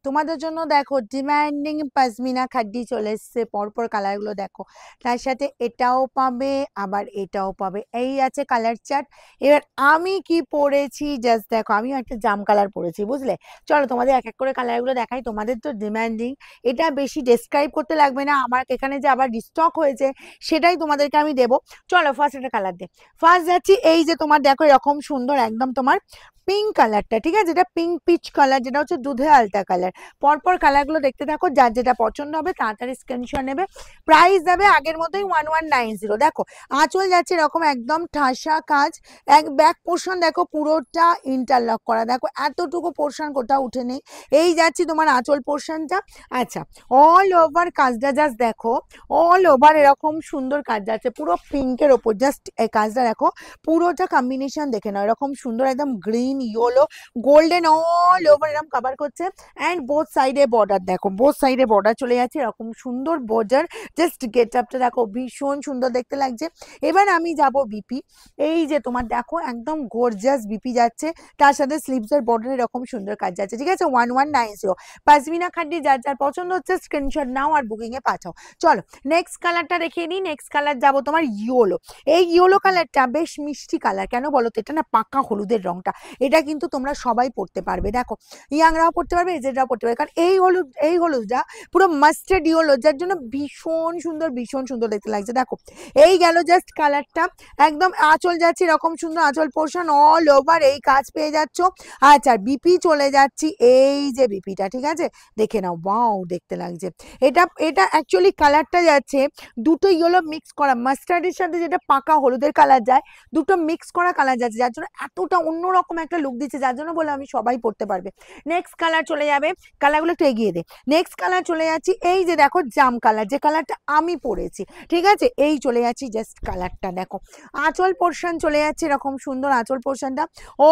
তোমাদের জন্য দেখো ডিমান্ডিং পাজমিনা খাড্ডি চলে এসছে, পরপর কালারগুলো দেখো। তার সাথে এটাও পাবে, আবার এটাও পাবে। এই আছে কালার চার্ট। এবার আমি কি পরেছি জাস্ট দেখো, আমিও একটা জাম কালার পরেছি, বুঝলে? চলো তোমাদের এক এক করে কালারগুলো দেখাই। তোমাদের তো ডিমান্ডিং, এটা বেশি ডেসক্রাইব করতে লাগবে না, আমার এখানে যে আবার রিস্টক হয়েছে সেটাই তোমাদেরকে আমি দেবো। চলো ফার্স্ট একটা কালার দে। ফার্স্ট যাচ্ছি, এই যে তোমার দেখো এরকম সুন্দর একদম তোমার পিঙ্ক কালারটা, ঠিক আছে? যেটা পিঙ্ক পিচ কালার, যেটা হচ্ছে দুধে আলতা কালার। পরপর কালারগুলো দেখতে থাকো, যার যেটা পছন্দ হবে তাড়াতাড়ি স্ক্রিনশট নেবে। প্রাইস যাবে আগের মতোই 1190। দেখো আঁচল যাচ্ছে এরকম একদম ঠাসা কাজ, এক ব্যাক পোর্শন দেখো পুরোটা ইন্টারলক করা, দেখো এতটুকু পোর্শন কোথাও উঠে নেই। এই যাচ্ছি তোমার আঁচল পোর্শনটা। আচ্ছা, অল ওভার কাজটা জাস্ট দেখো, অল ওভার এরকম সুন্দর কাজ যাচ্ছে পুরো পিঙ্কের ওপর। জাস্ট এই কাজটা দেখো, পুরোটা কম্বিনেশন দেখে নাও, এরকম সুন্দর একদম green yellow golden all over এরকম কভার করছে। অ্যান্ড বোথ সাইডে বর্ডার দেখো, বোথ সাইডে বর্ডার চলে যাচ্ছে, এরকম সুন্দর বর্ডার। জাস্ট গেট আপটা দেখো, ভীষণ সুন্দর দেখতে লাগছে। এবার আমি যাব বিপি। এই যে তোমার দেখো একদম গর্জিয়াস বিপি যাচ্ছে, তার সাথে স্লিভসের বর্ডার এরকম সুন্দর কাজ যাচ্ছে, ঠিক আছে? 1190। পাজমিনা খাড্ডি যার যার পছন্দ হচ্ছে স্ক্রিনশট নাও আর বুকিং এ পাঠাও। চলো নেক্সট কালারটা দেখিয়ে নিই। নেক্সট কালার যাবো তোমার ইয়েলো। এই ইয়েলো কালারটা বেশ মিষ্টি কালার, কেন বলো তো? এটা না পাকা হলুদের রংটা, এটা কিন্তু তোমরা সবাই পড়তে পারবে। দেখো ইয়াংরাও পড়তে পারবে, এজেডরাও পড়তে পারবে, কারণ এই হলুদটা পুরো মাস্টার্ড ইয়েলো, যার জন্য ভীষণ সুন্দর দেখতে লাগছে। দেখো এই গেল জাস্ট কালারটা, একদম আঁচল যাচ্ছে এরকম সুন্দর আঁচল পোর্শন অল ওভার এই কাজ পেয়ে যাচ্ছ। আচ্ছা বিপি চলে যাচ্ছি, এই যে বিপিটা, ঠিক আছে? দেখে নাও, ওয়াও দেখতে লাগছে। এটা এটা অ্যাকচুয়ালি কালারটা যাচ্ছে দুটো ইয়েলো মিক্স করা, মাস্টার্ডের সাথে যেটা পাকা হলুদের কালার যায়, দুটো মিক্স করা কালার যাচ্ছে, যার জন্য এতটা অন্যরকম একটা লুক দিচ্ছে, যার জন্য বলে আমি সবাই পড়তে পারবে। নেক্সট কালার চলে যাবে, কালারগুলো একটু এগিয়ে দে। নেক্সট কালার চলে যাচ্ছি, এই যে দেখো জাম কালার, যে কালারটা আমি পরেছি, ঠিক আছে? এই চলে যাচ্ছি জাস্ট কালারটা দেখো, আঁচল পোর্শন চলে যাচ্ছে এরকম সুন্দর আঁচল পোর্শনটা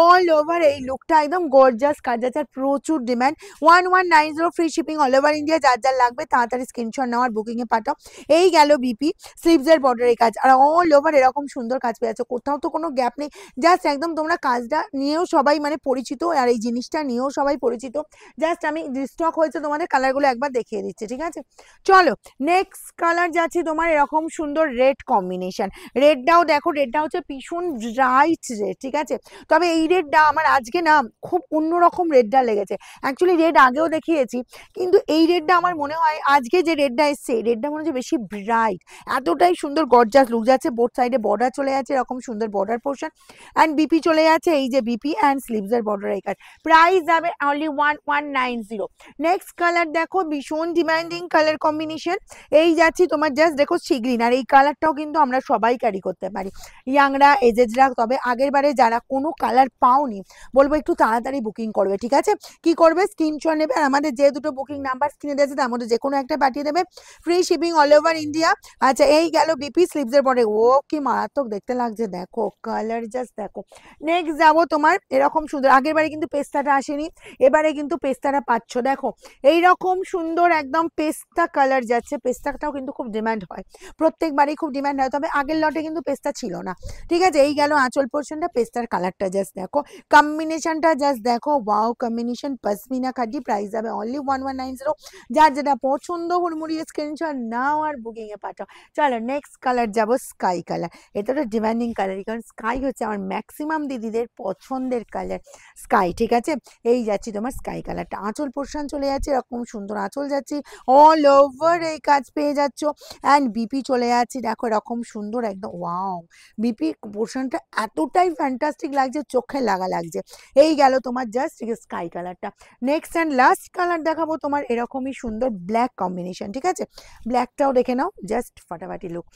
অল ওভার এই লুকটা একদম গর্জাস কাজ যাচ্ছে, আর প্রচুর demand. 1190 free shipping all over India. যার যার লাগবে তাড়াতাড়ি স্ক্রিনশট নেওয়ার বুকিং এ পাঠাও। এই গেল বিপি, স্লিভসের বর্ডারের কাজ, আর অল ওভার এরকম সুন্দর কাজ পেয়ে যাচ্ছে, কোথাও তো কোনো গ্যাপ নেই। জাস্ট একদম তোমরা কাজটা নিয়েও সবাই মানে পরিচিত, আর এই জিনিসটা নিয়েও সবাই পরিচিত। জাস্ট আমি স্টক হয়েছে তোমাদের কালারগুলো একবার দেখিয়ে দিচ্ছি, ঠিক আছে? চলো নেক্সট কালার যাচ্ছি তোমার এরকম সুন্দর রেড কম্বিনেশন। রেডটাও দেখো, রেডটা হচ্ছে ভীষণ ব্রাইট রেড, ঠিক আছে? তবে এই রেডটা আমার আজকে না খুব অন্যরকম রেডটা লেগেছে। অ্যাকচুয়ালি রেড আগেও দেখিয়েছি, কিন্তু এই রেডটা আমার মনে হয় আজকে যে রেডটা এসছে, এই রেডটা মনে হচ্ছে বেশি ব্রাইট, এতটাই সুন্দর গর্জাস লুক যাচ্ছে। বোথ সাইডে বর্ডার চলে যাচ্ছে এরকম সুন্দর বর্ডার পোর্শন, অ্যান্ড বিপি চলে যাচ্ছে, এই যে বিপি অ্যান্ড স্লিভসের বর্ডার এই কাজ। প্রাইস যাবে অনলি 1190। নেক্সট কালার দেখো, ভীষণ ডিমান্ডিং কালার কম্বিনেশন। এই যাচ্ছি তোমার জাস্ট দেখো সি গ্রিন, আর এই কালারটাও কিন্তু আমরা সবাই ক্যারি করতে পারি, ইয়াংরা এজেডরা। তবে আগের বারে যারা কোনো কালার পাওনি, বলবো একটু তাড়াতাড়ি বুকিং করবে, ঠিক আছে? কি করবে? স্ক্রিনশট নেবে, আর আমাদের যে দুটো বুকিং নাম্বার স্ক্রিনে দিয়েছে তার মধ্যে যে কোনো একটা পাঠিয়ে দেবে, free shipping all over India. আচ্ছা এই গেল বিপি স্লিভসের পরে, ও কি মারাত্মক দেখতে লাগছে, দেখো কালার জাস্ট দেখো। নেক্সট যাবো তোমার এরকম সুন্দর, আগের বারে কিন্তু পেস্তাটা আসেনি, এবারে কিন্তু পেস্তাটা পাচ্ছ। দেখো এইরকম সুন্দর একদম পেস্তা কালার যাচ্ছে, পেস্তাটাও কিন্তু খুব ডিমান্ড হয়, প্রত্যেকবারই খুব ডিমান্ড হয়, তবে আগের লটে কিন্তু পেস্তা ছিল না, ঠিক আছে? এই গেল আঁচল পোর্শনটা, পেস্তার কালারটা জাস্ট দেখো, কম্বিনেশনটা জাস্ট দেখো, ওয়াও কম্বিনেশন। পশমিনা খাড্ডি, প্রাইস যাবে অনলি 1190। যার যেটা পছন্দ হুড়মুড়িয়ে স্ক্রিনশট নাও আর বুকিং এ পাঠাও। চলো নেক্সট কালার যাবো স্কাই কালার। এটা তো ডিমান্ডিং কালার, কারণ স্কাই হচ্ছে আমার ম্যাক্সিমাম দিদিদের পছন্দের কালার, স্কাই, ঠিক আছে? এই যাচ্ছি তোমার স্কাই কালারটা, আঁচল পোর্শন চলে যাচ্ছে এরকম সুন্দর আঁচল যাচ্ছি, অল ওভার এই কাজ পেয়ে যাচ্ছ। অ্যান্ড বিপি চলে যাচ্ছে দেখো এরকম সুন্দর একদম, ওয়াও বিপি পোর্শনটা এতটাই ফ্যান্টাস্টিক লাগছে, চোখে লাগা লাগছে। এই গেল তোমার জাস্ট স্কাই কালারটা। নেক্সট অ্যান্ড লাস্ট কালার দেখাবো তোমার এরকমই সুন্দর ব্ল্যাক কম্বিনেশন, ঠিক আছে? ব্ল্যাকটাও দেখে নাও, জাস্ট ফাটাফাটি লুক।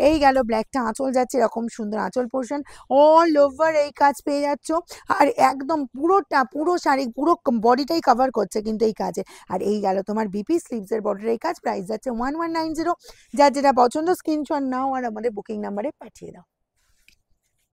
এই গেল ব্ল্যাকটা, আঁচল যাচ্ছে এরকম সুন্দর আঁচল পোর্শন, অল ওভার এই কাজ পেয়ে যাচ্ছ, আর একদম পুরোটা পুরো শাড়ি পুরো বডিটাই কভার করছে কিন্তু এই কাজে। আর এই গেল তোমার বিপি স্লিভসের বর্ডার এই কাজ, প্রাইস যাচ্ছে 1190। যার যেটা পছন্দ স্ক্রিনশট নাও আর আমাদের বুকিং নাম্বারে পাঠিয়ে দাও।